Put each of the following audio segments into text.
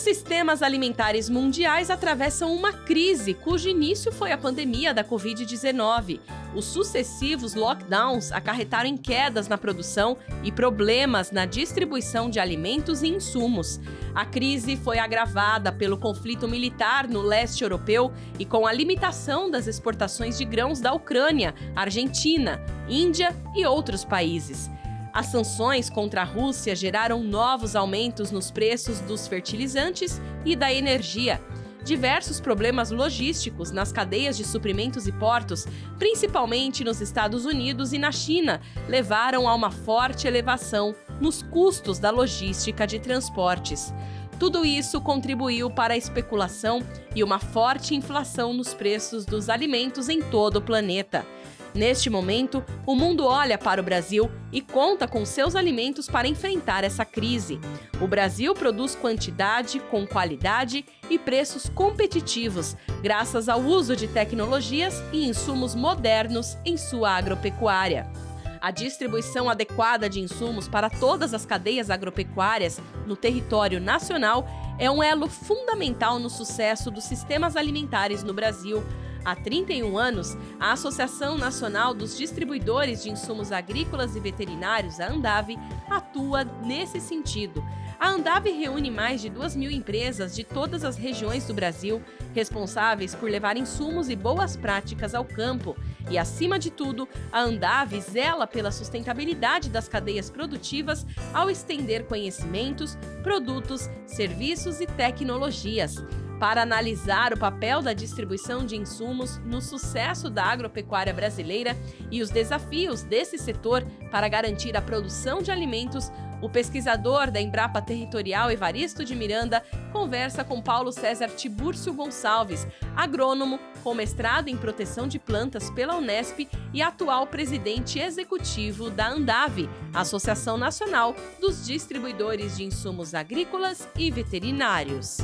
sistemas alimentares mundiais atravessam uma crise cujo início foi a pandemia da Covid-19. Os sucessivos lockdowns acarretaram em quedas na produção e problemas na distribuição de alimentos e insumos. A crise foi agravada pelo conflito militar no leste europeu e com a limitação das exportações de grãos da Ucrânia, Argentina, Índia e outros países. As sanções contra a Rússia geraram novos aumentos nos preços dos fertilizantes e da energia. Diversos problemas logísticos nas cadeias de suprimentos e portos, principalmente nos Estados Unidos e na China, levaram a uma forte elevação nos custos da logística de transportes. Tudo isso contribuiu para a especulação e uma forte inflação nos preços dos alimentos em todo o planeta. Neste momento, o mundo olha para o Brasil e conta com seus alimentos para enfrentar essa crise. O Brasil produz quantidade com qualidade e preços competitivos, graças ao uso de tecnologias e insumos modernos em sua agropecuária. A distribuição adequada de insumos para todas as cadeias agropecuárias no território nacional é um elo fundamental no sucesso dos sistemas alimentares no Brasil. Há 31 anos, a Associação Nacional dos Distribuidores de Insumos Agrícolas e Veterinários, a ANDAV, atua nesse sentido. A ANDAV reúne mais de 2.000 empresas de todas as regiões do Brasil, responsáveis por levar insumos e boas práticas ao campo. E, acima de tudo, a ANDAV zela pela sustentabilidade das cadeias produtivas ao estender conhecimentos, produtos, serviços e tecnologias. Para analisar o papel da distribuição de insumos no sucesso da agropecuária brasileira e os desafios desse setor para garantir a produção de alimentos, o pesquisador da Embrapa Territorial Evaristo de Miranda conversa com Paulo César Tiburcio Gonçalves, agrônomo com mestrado em proteção de plantas pela Unesp e atual presidente executivo da ANDAV, Associação Nacional dos Distribuidores de Insumos Agrícolas e Veterinários.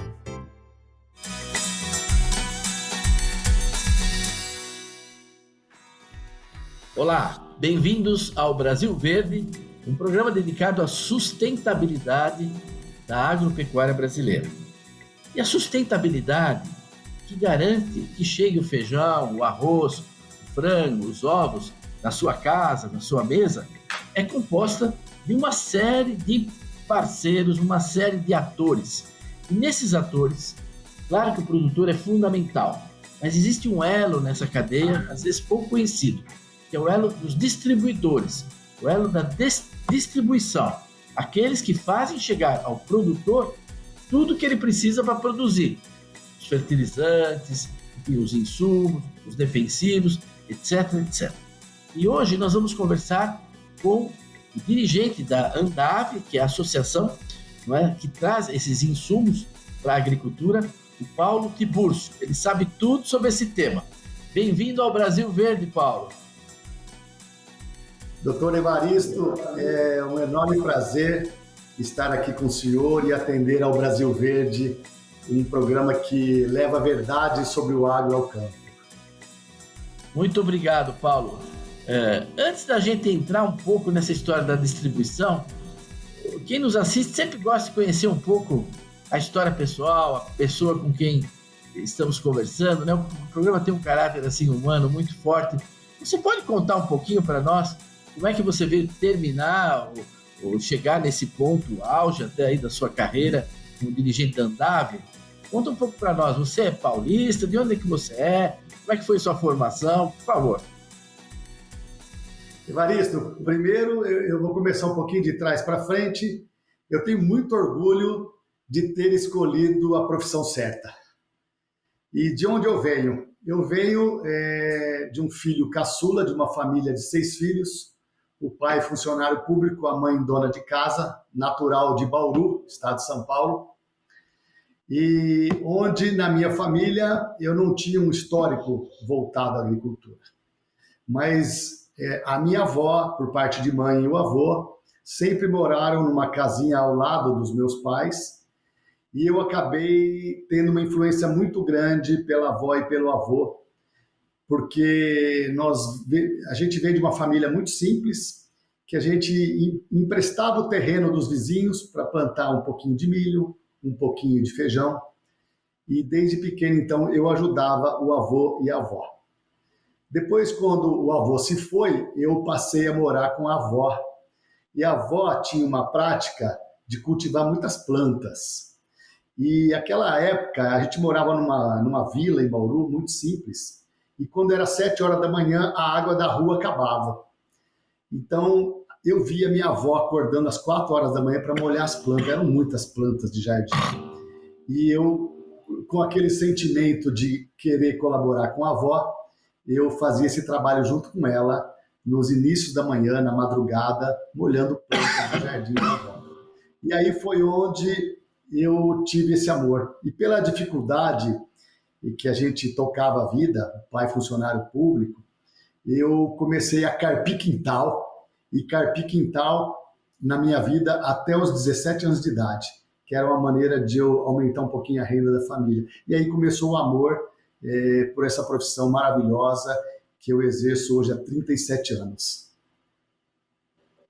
Olá, bem-vindos ao Brasil Verde, um programa dedicado à sustentabilidade da agropecuária brasileira. E a sustentabilidade que garante que chegue o feijão, o arroz, o frango, os ovos na sua casa, na sua mesa, é composta de uma série de parceiros, uma série de atores. E nesses atores, claro que o produtor é fundamental, mas existe um elo nessa cadeia, às vezes pouco conhecido, que é o elo dos distribuidores, o elo da distribuição, aqueles que fazem chegar ao produtor tudo que ele precisa para produzir, os fertilizantes, os insumos, os defensivos, etc, etc. E hoje nós vamos conversar com o dirigente da ANDAV, que é a associação, não é, que traz esses insumos para a agricultura, o Paulo Tiburcio. Ele sabe tudo sobre esse tema. Bem-vindo ao Brasil Verde, Paulo. Doutor Evaristo, é um enorme prazer estar aqui com o senhor e atender ao Brasil Verde, um programa que leva a verdade sobre o agro ao campo. Muito obrigado, Paulo. Antes da gente entrar um pouco nessa história da distribuição, quem nos assiste sempre gosta de conhecer um pouco a história pessoal, a pessoa com quem estamos conversando, né? O programa tem um caráter assim humano muito forte. Você pode contar um pouquinho para nós como é que você veio terminar ou chegar nesse ponto auge até aí da sua carreira como dirigente da ANDAV? Conta um pouco para nós. Você é paulista? De onde é que você é? Como é que foi sua formação? Por favor. Evaristo, primeiro eu vou começar um pouquinho de trás para frente. Eu tenho muito orgulho de ter escolhido a profissão certa. E de onde eu venho? Eu venho de um filho caçula, de uma família de 6 filhos. O pai funcionário público, a mãe dona de casa, natural de Bauru, estado de São Paulo. E onde, na minha família, eu não tinha um histórico voltado à agricultura. Mas a minha avó, por parte de mãe, e o avô, sempre moraram numa casinha ao lado dos meus pais, e eu acabei tendo uma influência muito grande pela avó e pelo avô, porque a gente veio de uma família muito simples, que a gente emprestava o terreno dos vizinhos para plantar um pouquinho de milho, um pouquinho de feijão. E desde pequeno, então, eu ajudava o avô e a avó. Depois, quando o avô se foi, eu passei a morar com a avó. E a avó tinha uma prática de cultivar muitas plantas. E naquela época, a gente morava numa vila em Bauru, muito simples. E quando era 7 horas da manhã, a água da rua acabava. Então, eu via minha avó acordando às 4 horas da manhã para molhar as plantas. Eram muitas plantas de jardim. E eu, com aquele sentimento de querer colaborar com a avó, eu fazia esse trabalho junto com ela, nos inícios da manhã, na madrugada, molhando plantas do jardim da avó. E aí foi onde eu tive esse amor. E pela dificuldade que a gente tocava a vida, pai funcionário público, eu comecei a carpir quintal, e carpir quintal na minha vida até os 17 anos de idade, que era uma maneira de eu aumentar um pouquinho a renda da família. E aí começou o amor por essa profissão maravilhosa que eu exerço hoje há 37 anos.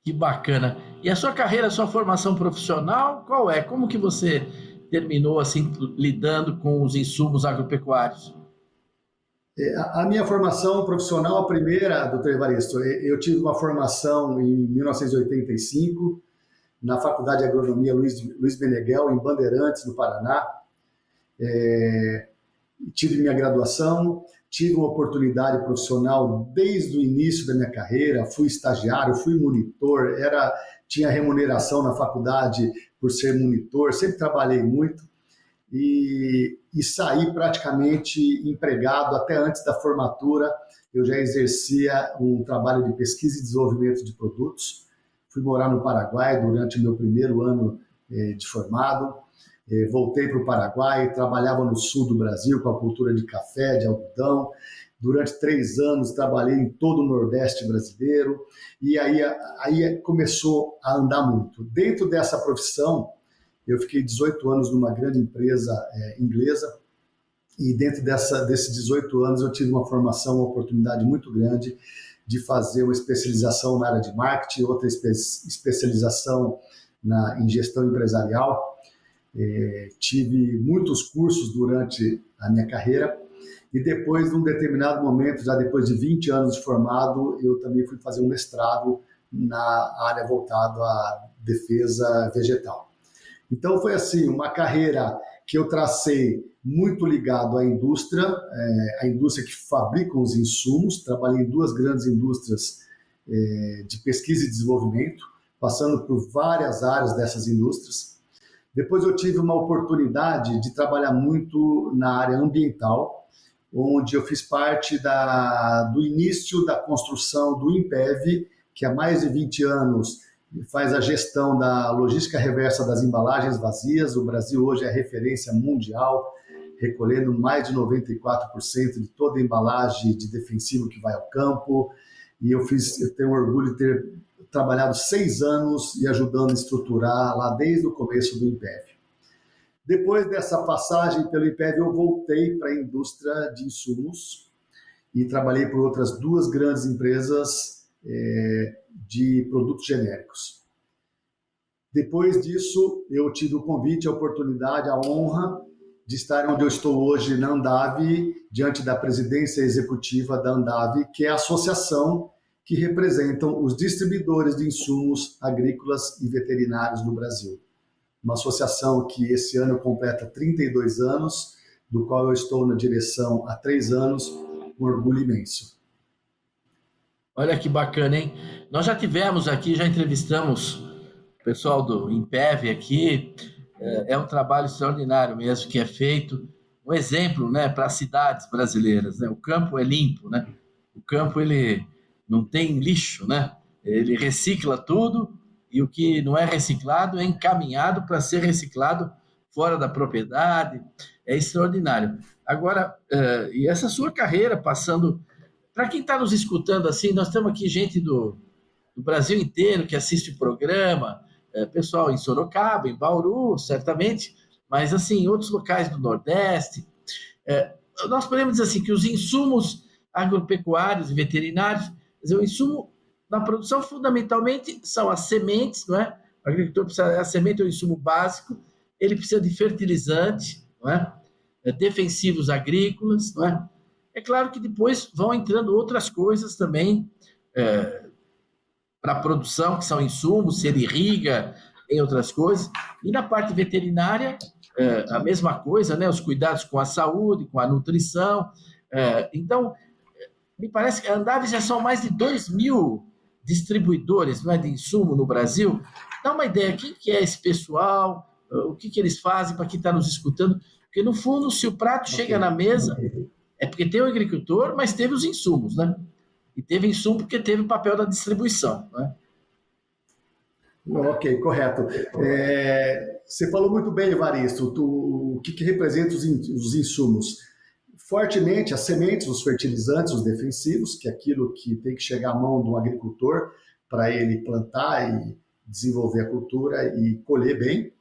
Que bacana. E a sua carreira, a sua formação profissional, qual é? Como que você terminou assim lidando com os insumos agropecuários? A minha formação profissional, a primeira, doutor Evaristo, eu tive uma formação em 1985, na Faculdade de Agronomia Luiz Meneghel, em Bandeirantes, no Paraná. Tive minha graduação, tive uma oportunidade profissional desde o início da minha carreira, fui estagiário, fui monitor, tinha remuneração na faculdade por ser monitor, sempre trabalhei muito e saí praticamente empregado até antes da formatura. Eu já exercia um trabalho de pesquisa e desenvolvimento de produtos. Fui morar no Paraguai durante o meu primeiro ano de formado. Voltei para o Paraguai, trabalhava no sul do Brasil com a cultura de café, de algodão. Durante 3 anos trabalhei em todo o Nordeste brasileiro e aí começou a andar muito. Dentro dessa profissão, eu fiquei 18 anos numa grande empresa inglesa e dentro desses 18 anos eu tive uma formação, uma oportunidade muito grande de fazer uma especialização na área de marketing, outra especialização em gestão empresarial. Tive muitos cursos durante a minha carreira e depois, num determinado momento, já depois de 20 anos de formado, eu também fui fazer um mestrado na área voltada à defesa vegetal. Então foi assim, uma carreira que eu tracei muito ligado à indústria, a indústria que fabrica os insumos. Trabalhei em 2 grandes indústrias de pesquisa e desenvolvimento, passando por várias áreas dessas indústrias. Depois eu tive uma oportunidade de trabalhar muito na área ambiental, onde eu fiz parte do início da construção do INPEV, que há mais de 20 anos faz a gestão da logística reversa das embalagens vazias. O Brasil hoje é referência mundial, recolhendo mais de 94% de toda a embalagem de defensivo que vai ao campo. E eu tenho orgulho de ter trabalhado 6 anos e ajudando a estruturar lá desde o começo do INPEV. Depois dessa passagem pelo INPEV, eu voltei para a indústria de insumos e trabalhei por outras 2 grandes empresas de produtos genéricos. Depois disso, eu tive o convite, a oportunidade, a honra de estar onde eu estou hoje, na Andavi, diante da presidência executiva da Andavi, que é a associação que representam os distribuidores de insumos agrícolas e veterinários no Brasil. Uma associação que esse ano completa 32 anos, do qual eu estou na direção há 3 anos, com orgulho imenso. Olha que bacana, hein? Nós já tivemos aqui, já entrevistamos o pessoal do INPEV aqui. É um trabalho extraordinário mesmo que é feito. Um exemplo, né, para as cidades brasileiras, né? O campo é limpo, né? O campo ele não tem lixo, né? Ele recicla tudo e o que não é reciclado é encaminhado para ser reciclado fora da propriedade. É extraordinário. Agora, e essa sua carreira passando... Para quem está nos escutando assim, nós temos aqui gente do Brasil inteiro que assiste o programa, pessoal em Sorocaba, em Bauru, certamente, mas assim, em outros locais do Nordeste. Nós podemos dizer assim que os insumos agropecuários e veterinários, quer dizer, o insumo na produção fundamentalmente são as sementes, não é? O agricultor precisa, a semente é o insumo básico, ele precisa de fertilizante, não é? Defensivos agrícolas, não é? É claro que depois vão entrando outras coisas também para a produção, que são insumos, se ele irriga, em outras coisas. E na parte veterinária, a mesma coisa, né? Os cuidados com a saúde, com a nutrição. Então, me parece que a Andavi já são mais de 2.000 distribuidores, não é, de insumo no Brasil. Dá uma ideia, quem que é esse pessoal, o que eles fazem para quem está nos escutando, porque no fundo, se o prato chega na mesa, é porque tem o agricultor, mas teve os insumos, né? E teve insumo porque teve o papel da distribuição, né? Ok, correto. Você falou muito bem, Evaristo, o que representa os insumos. Fortemente, as sementes, os fertilizantes, os defensivos, que é aquilo que tem que chegar à mão do agricultor para ele plantar e desenvolver a cultura e colher bem.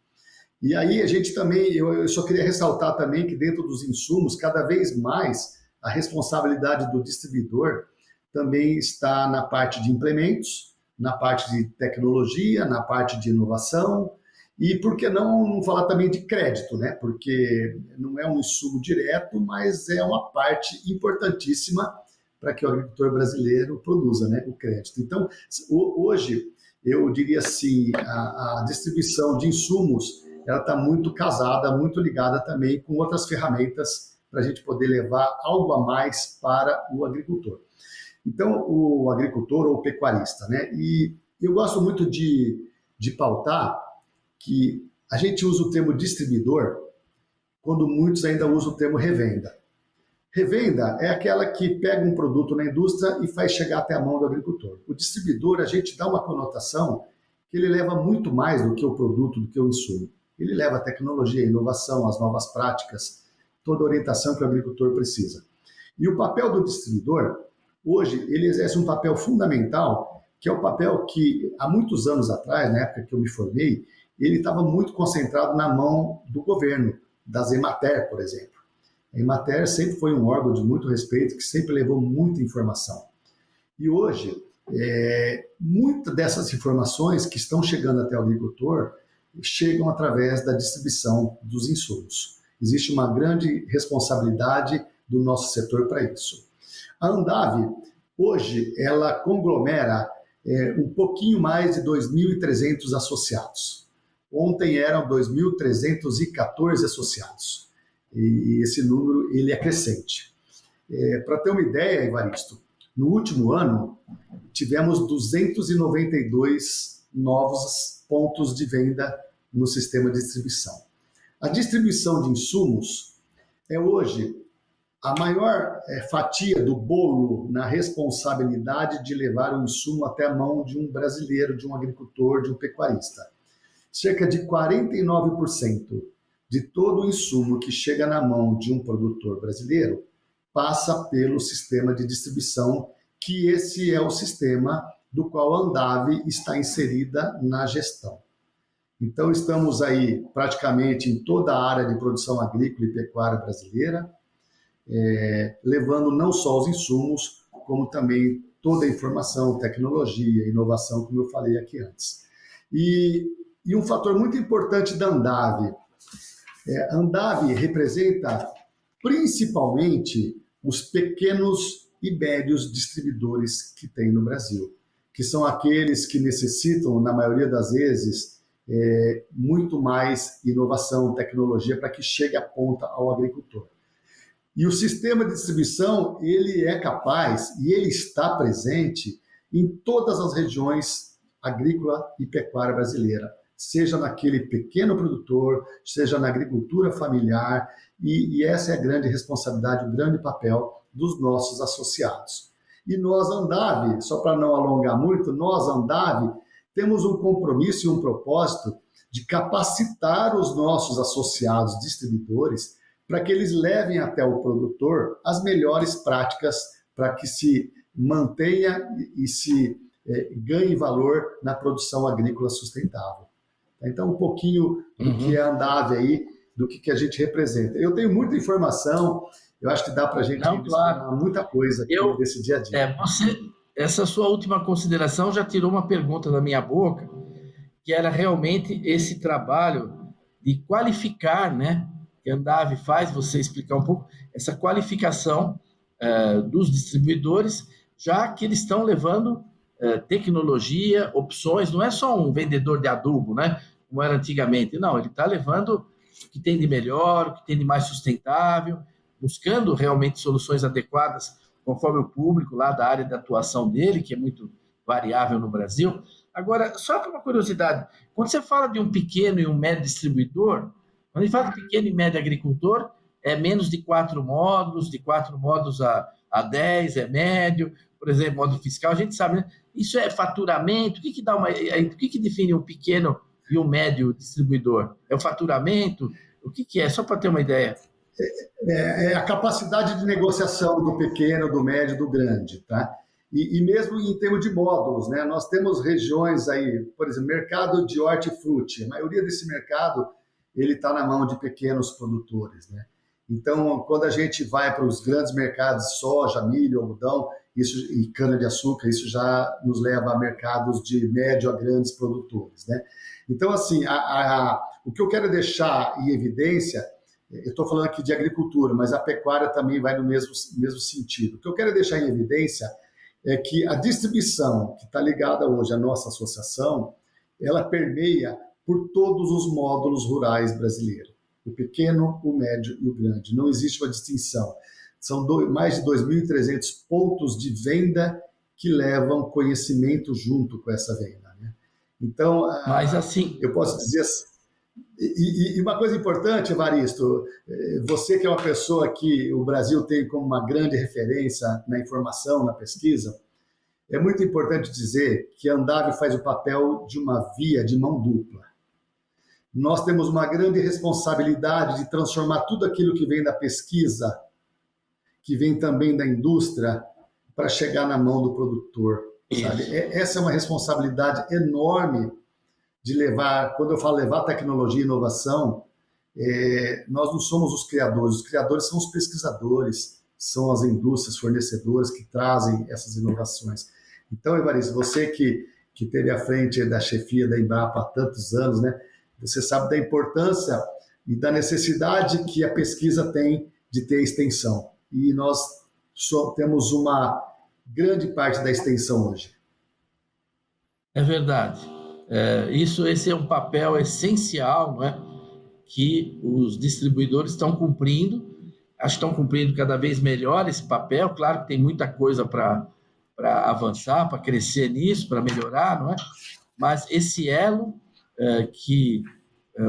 E aí a gente também, eu só queria ressaltar também que dentro dos insumos, cada vez mais a responsabilidade do distribuidor também está na parte de implementos, na parte de tecnologia, na parte de inovação e, por que não falar também de crédito, né? Porque não é um insumo direto, mas é uma parte importantíssima para que o agricultor brasileiro produza, né? O crédito. Então, hoje, eu diria assim, a distribuição de insumos ela está muito casada, muito ligada também com outras ferramentas para a gente poder levar algo a mais para o agricultor. Então, o agricultor ou o pecuarista, né? E eu gosto muito de pautar que a gente usa o termo distribuidor quando muitos ainda usam o termo revenda. Revenda é aquela que pega um produto na indústria e faz chegar até a mão do agricultor. O distribuidor, a gente dá uma conotação que ele leva muito mais do que o produto, do que o insumo. Ele leva a tecnologia, a inovação, as novas práticas, toda a orientação que o agricultor precisa. E o papel do distribuidor, hoje, ele exerce um papel fundamental, que é o papel que, há muitos anos atrás, na época que eu me formei, ele estava muito concentrado na mão do governo, das Emater, por exemplo. A Emater sempre foi um órgão de muito respeito, que sempre levou muita informação. E hoje, muitas dessas informações que estão chegando até o agricultor chegam através da distribuição dos insumos. Existe uma grande responsabilidade do nosso setor para isso. A Andavi, hoje, ela conglomera um pouquinho mais de 2.300 associados. Ontem eram 2.314 associados. E esse número ele é crescente. Para ter uma ideia, Evaristo, no último ano, tivemos 292 novos pontos de venda no sistema de distribuição. A distribuição de insumos é hoje a maior fatia do bolo na responsabilidade de levar o insumo até a mão de um brasileiro, de um agricultor, de um pecuarista. Cerca de 49% de todo o insumo que chega na mão de um produtor brasileiro passa pelo sistema de distribuição, que esse é o sistema do qual a Andavi está inserida na gestão. Então, estamos aí praticamente em toda a área de produção agrícola e pecuária brasileira, levando não só os insumos, como também toda a informação, tecnologia, inovação, como eu falei aqui antes. E um fator muito importante da Andavi, a Andavi representa principalmente os pequenos e médios distribuidores que tem no Brasil, que são aqueles que necessitam, na maioria das vezes, muito mais inovação, tecnologia, para que chegue à ponta ao agricultor. E o sistema de distribuição, ele é capaz e ele está presente em todas as regiões agrícola e pecuária brasileira, seja naquele pequeno produtor, seja na agricultura familiar, e essa é a grande responsabilidade, o grande papel dos nossos associados. E nós, Andavi, só para não alongar muito, nós, Andavi, temos um compromisso e um propósito de capacitar os nossos associados distribuidores para que eles levem até o produtor as melhores práticas para que se mantenha e se ganhe valor na produção agrícola sustentável. Então, um pouquinho do que é a Andavi aí, do que a gente representa. Eu tenho muita informação, eu acho que dá para a gente explicar muita coisa aqui desse dia a dia. Essa sua última consideração já tirou uma pergunta da minha boca, que era realmente esse trabalho de qualificar, né, que a Andav faz, você explicar um pouco, essa qualificação dos distribuidores, já que eles estão levando tecnologia, opções, não é só um vendedor de adubo, né, como era antigamente, não, ele está levando o que tem de melhor, o que tem de mais sustentável, buscando realmente soluções adequadas conforme o público lá da área de atuação dele, que é muito variável no Brasil. Agora, só por uma curiosidade, quando você fala de um pequeno e um médio distribuidor, quando a gente fala de pequeno e médio agricultor, é menos de 4 módulos, de 4 módulos a 10 é médio, por exemplo, módulo fiscal, a gente sabe, né? Isso é faturamento, o que define um pequeno e um médio distribuidor? É o faturamento? O que é? Só para ter uma ideia. É a capacidade de negociação do pequeno, do médio, do grande, tá? E mesmo em termos de módulos, né? Nós temos regiões aí, por exemplo, mercado de hortifruti. A maioria desse mercado ele está na mão de pequenos produtores, né? Então, quando a gente vai para os grandes mercados de soja, milho, algodão e cana-de-açúcar, isso já nos leva a mercados de médio a grandes produtores, né? Então, assim, o que eu quero deixar em evidência, eu estou falando aqui de agricultura, mas a pecuária também vai no mesmo sentido. O que eu quero deixar em evidência é que a distribuição que está ligada hoje à nossa associação, ela permeia por todos os módulos rurais brasileiros. O pequeno, o médio e o grande. Não existe uma distinção. São mais de 2.300 pontos de venda que levam conhecimento junto com essa venda, né? Então, mas assim, eu posso dizer assim, e uma coisa importante, Evaristo, você que é uma pessoa que o Brasil tem como uma grande referência na informação, na pesquisa, é muito importante dizer que a Andav faz o papel de uma via de mão dupla. Nós temos uma grande responsabilidade de transformar tudo aquilo que vem da pesquisa, que vem também da indústria, para chegar na mão do produtor, sabe? Essa é uma responsabilidade enorme de levar, quando eu falo levar tecnologia e inovação, nós não somos os criadores são os pesquisadores, são as indústrias fornecedoras que trazem essas inovações. Então, Evaristo, você que teve à frente da chefia da Embrapa há tantos anos, né? Você sabe da importância e da necessidade que a pesquisa tem de ter extensão. E nós temos uma grande parte da extensão hoje. É verdade. Esse é um papel essencial, não é? Que os distribuidores estão cumprindo. Acho que estão cumprindo cada vez melhor esse papel. Claro que tem muita coisa para avançar, para crescer nisso, para melhorar, não é? Mas esse elo que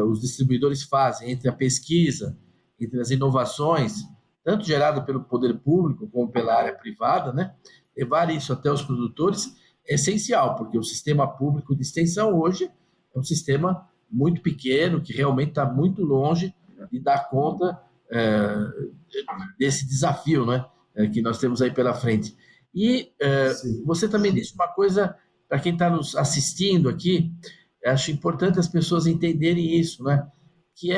os distribuidores fazem entre a pesquisa, entre as inovações, tanto gerada pelo poder público como pela área privada, né? Levar isso até os produtores é essencial, porque o sistema público de extensão hoje é um sistema muito pequeno, que realmente está muito longe de dar conta desse desafio, né? Que nós temos aí pela frente. E você também disse uma coisa, para quem está nos assistindo aqui, acho importante as pessoas entenderem isso, né? Que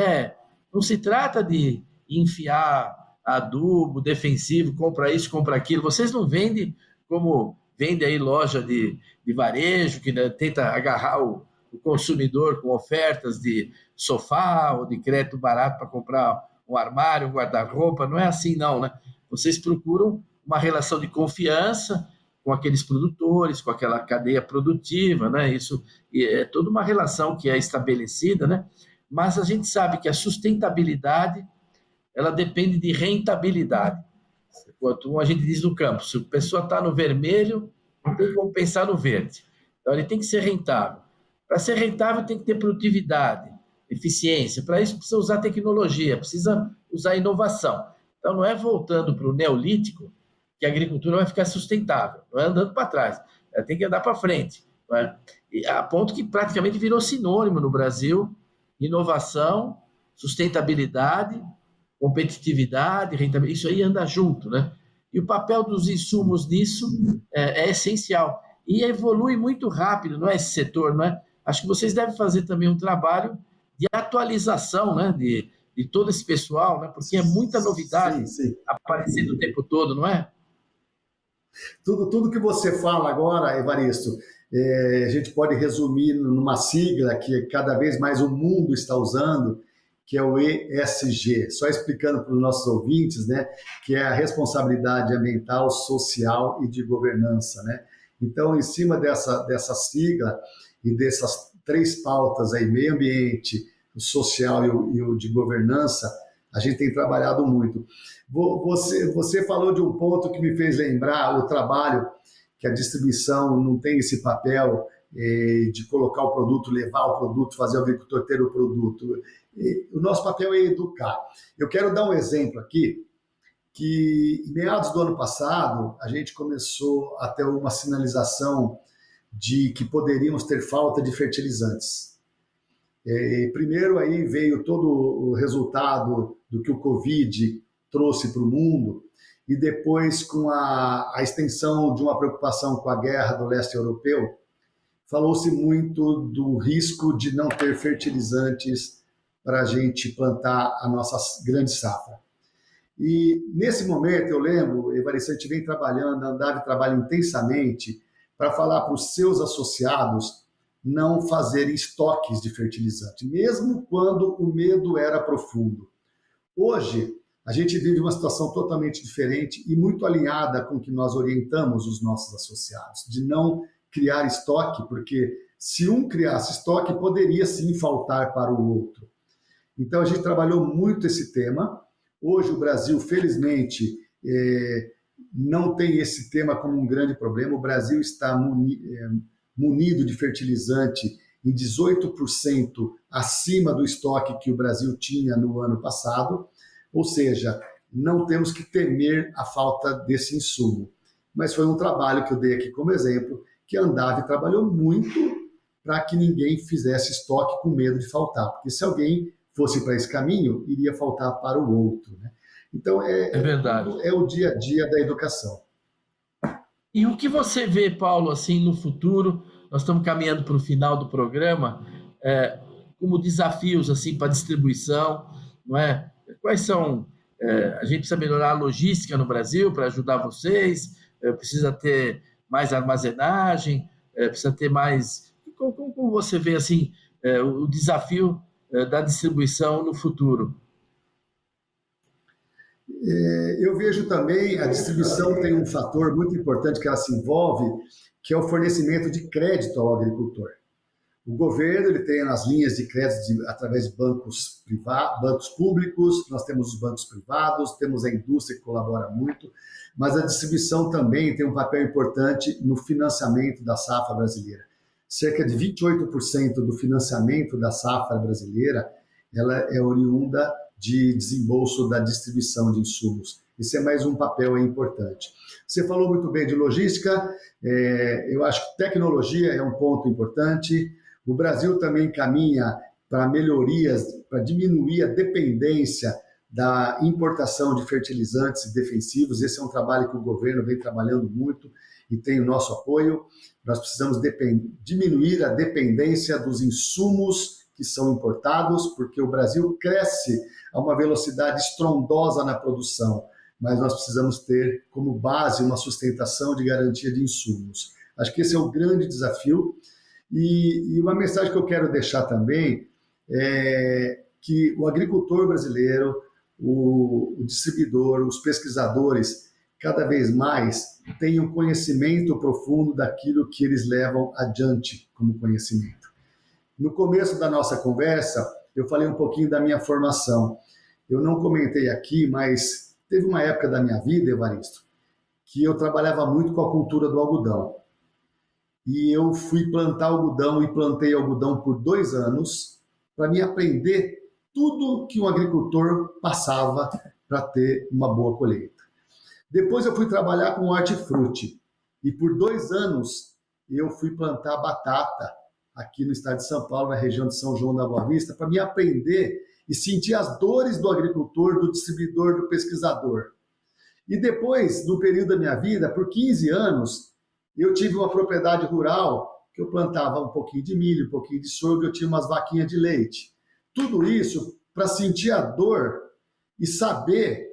não se trata de enfiar adubo defensivo, compra isso, compra aquilo. Vocês não vendem como vende aí loja de varejo, que, né, tenta agarrar o consumidor com ofertas de sofá ou de crédito barato para comprar um armário, um guarda-roupa. Não é assim, não, né? Vocês procuram uma relação de confiança com aqueles produtores, com aquela cadeia produtiva, né? Isso é toda uma relação que é estabelecida, né? Mas a gente sabe que a sustentabilidade ela depende de rentabilidade. Como a gente diz no campo, se a pessoa está no vermelho, não tem como pensar no verde. Então, ele tem que ser rentável. Para ser rentável, tem que ter produtividade, eficiência. Para isso, precisa usar tecnologia, precisa usar inovação. Então, não é voltando para o neolítico que a agricultura vai ficar sustentável, não é andando para trás, ela tem que andar para frente. Não é? E a ponto que praticamente virou sinônimo no Brasil, inovação, sustentabilidade, competitividade, rentabilidade, isso aí anda junto, né? E o papel dos insumos nisso é essencial. E evolui muito rápido, não é esse setor, não é? Acho que vocês devem fazer também um trabalho de atualização, né? De todo esse pessoal, né? Porque é muita novidade aparecendo o tempo todo, não é? Tudo que você fala agora, Evaristo, a gente pode resumir numa sigla que cada vez mais o mundo está usando, que é o ESG. Só explicando para os nossos ouvintes, né, que é a responsabilidade ambiental, social e de governança, né? Então, em cima dessa sigla e dessas 3 pautas aí, meio ambiente, o social e o de governança, a gente tem trabalhado muito. Você falou de um ponto que me fez lembrar o trabalho que a distribuição não tem esse papel de colocar o produto, levar o produto, fazer o agricultor ter o produto. O nosso papel é educar. Eu quero dar um exemplo aqui, que em meados do ano passado, a gente começou a ter uma sinalização de que poderíamos ter falta de fertilizantes. Primeiro aí veio todo o resultado do que o Covid trouxe para o mundo, e depois com a extensão de uma preocupação com a guerra do leste europeu, falou-se muito do risco de não ter fertilizantes para a gente plantar a nossa grande safra. E nesse momento, eu lembro, Evaristo, a gente vem trabalhando, a Andav trabalha intensamente para falar para os seus associados não fazerem estoques de fertilizante, mesmo quando o medo era profundo. Hoje, a gente vive uma situação totalmente diferente e muito alinhada com o que nós orientamos os nossos associados, de não criar estoque, porque se um criasse estoque, poderia sim faltar para o outro. Então, a gente trabalhou muito esse tema. Hoje, o Brasil, felizmente, não tem esse tema como um grande problema. O Brasil está munido de fertilizante em 18% acima do estoque que o Brasil tinha no ano passado. Ou seja, não temos que temer a falta desse insumo. Mas foi um trabalho que eu dei aqui como exemplo, que a Andav trabalhou muito para que ninguém fizesse estoque com medo de faltar. Porque se alguém fosse para esse caminho, iria faltar para o outro, né? Então, é verdade. É o dia a dia da educação. E o que você vê, Paulo, assim, no futuro? Nós estamos caminhando para o final do programa, como desafios assim, para a distribuição, não é? Quais são? A gente precisa melhorar a logística no Brasil para ajudar vocês, precisa ter mais armazenagem, precisa ter mais... Como você vê assim, o desafio da distribuição no futuro? Eu vejo também a distribuição tem um fator muito importante que ela se envolve, que é o fornecimento de crédito ao agricultor. O governo ele tem as linhas de crédito através de bancos públicos, nós temos os bancos privados, temos a indústria que colabora muito, mas a distribuição também tem um papel importante no financiamento da safra brasileira. Cerca de 28% do financiamento da safra brasileira ela é oriunda de desembolso da distribuição de insumos. Esse é mais um papel importante. Você falou muito bem de logística, eu acho que tecnologia é um ponto importante. O Brasil também caminha para melhorias, para diminuir a dependência da importação de fertilizantes defensivos. Esse é um trabalho que o governo vem trabalhando muito e tem o nosso apoio. Nós precisamos diminuir a dependência dos insumos que são importados, porque o Brasil cresce a uma velocidade estrondosa na produção, mas nós precisamos ter como base uma sustentação de garantia de insumos. Acho que esse é o grande desafio. E uma mensagem que eu quero deixar também é que o agricultor brasileiro, o distribuidor, os pesquisadores, cada vez mais tenham conhecimento profundo daquilo que eles levam adiante como conhecimento. No começo da nossa conversa, eu falei um pouquinho da minha formação. Eu não comentei aqui, mas teve uma época da minha vida, Evaristo, que eu trabalhava muito com a cultura do algodão. E eu fui plantar algodão e plantei algodão por 2 anos para me aprender tudo que um agricultor passava para ter uma boa colheita. Depois eu fui trabalhar com hortifruti e por 2 anos eu fui plantar batata aqui no estado de São Paulo, na região de São João da Boa Vista, para me aprender e sentir as dores do agricultor, do distribuidor, do pesquisador. E depois, no período da minha vida, por 15 anos, eu tive uma propriedade rural que eu plantava um pouquinho de milho, um pouquinho de sorgo, eu tinha umas vaquinhas de leite. Tudo isso para sentir a dor e saber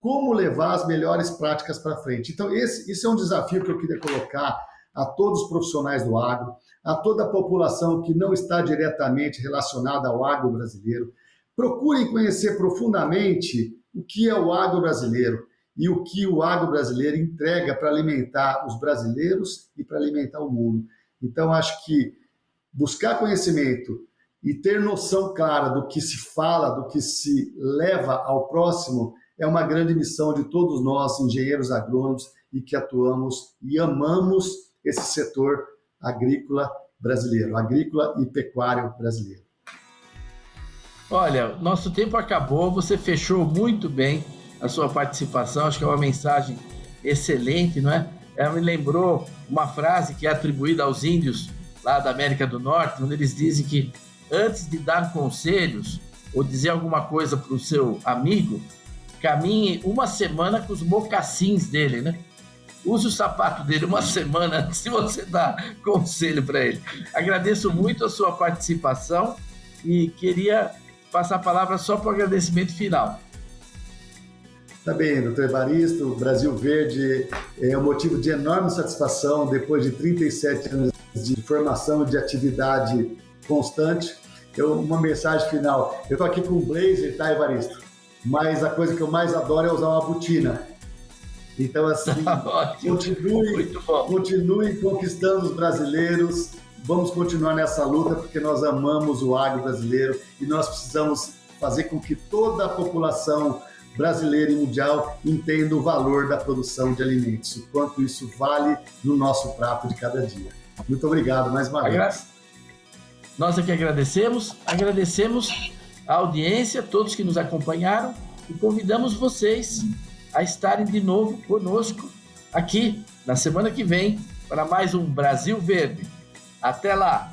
como levar as melhores práticas para frente. Então, esse é um desafio que eu queria colocar a todos os profissionais do agro, a toda a população que não está diretamente relacionada ao agro brasileiro. procurem conhecer profundamente o que é o agro brasileiro e o que o agro brasileiro entrega para alimentar os brasileiros e para alimentar o mundo. Então, acho que buscar conhecimento e ter noção clara do que se fala, do que se leva ao próximo, é uma grande missão de todos nós, engenheiros agrônomos, e que atuamos e amamos esse setor agrícola brasileiro, agrícola e pecuário brasileiro. Olha, nosso tempo acabou, você fechou muito bem a sua participação, acho que é uma mensagem excelente, não é? Ela me lembrou uma frase que é atribuída aos índios lá da América do Norte, onde eles dizem que antes de dar conselhos ou dizer alguma coisa para o seu amigo, caminhe uma semana com os mocassins dele, né? Use o sapato dele uma semana antes de você dar conselho para ele. Agradeço muito a sua participação e queria passar a palavra só para o agradecimento final. Tá bem, doutor Evaristo, o Brasil Verde é um motivo de enorme satisfação depois de 37 anos de formação e de atividade constante. Uma mensagem final. Eu estou aqui com o blazer, tá, Evaristo? Mas a coisa que eu mais adoro é usar uma botina. Então, assim, continue conquistando os brasileiros. Vamos continuar nessa luta porque nós amamos o agro brasileiro e nós precisamos fazer com que toda a população brasileira e mundial entenda o valor da produção de alimentos, o quanto isso vale no nosso prato de cada dia. Muito obrigado mais uma vez. Nós aqui agradecemos a audiência, todos que nos acompanharam e convidamos vocês a estarem de novo conosco aqui na semana que vem para mais um Brasil Verde. Até lá!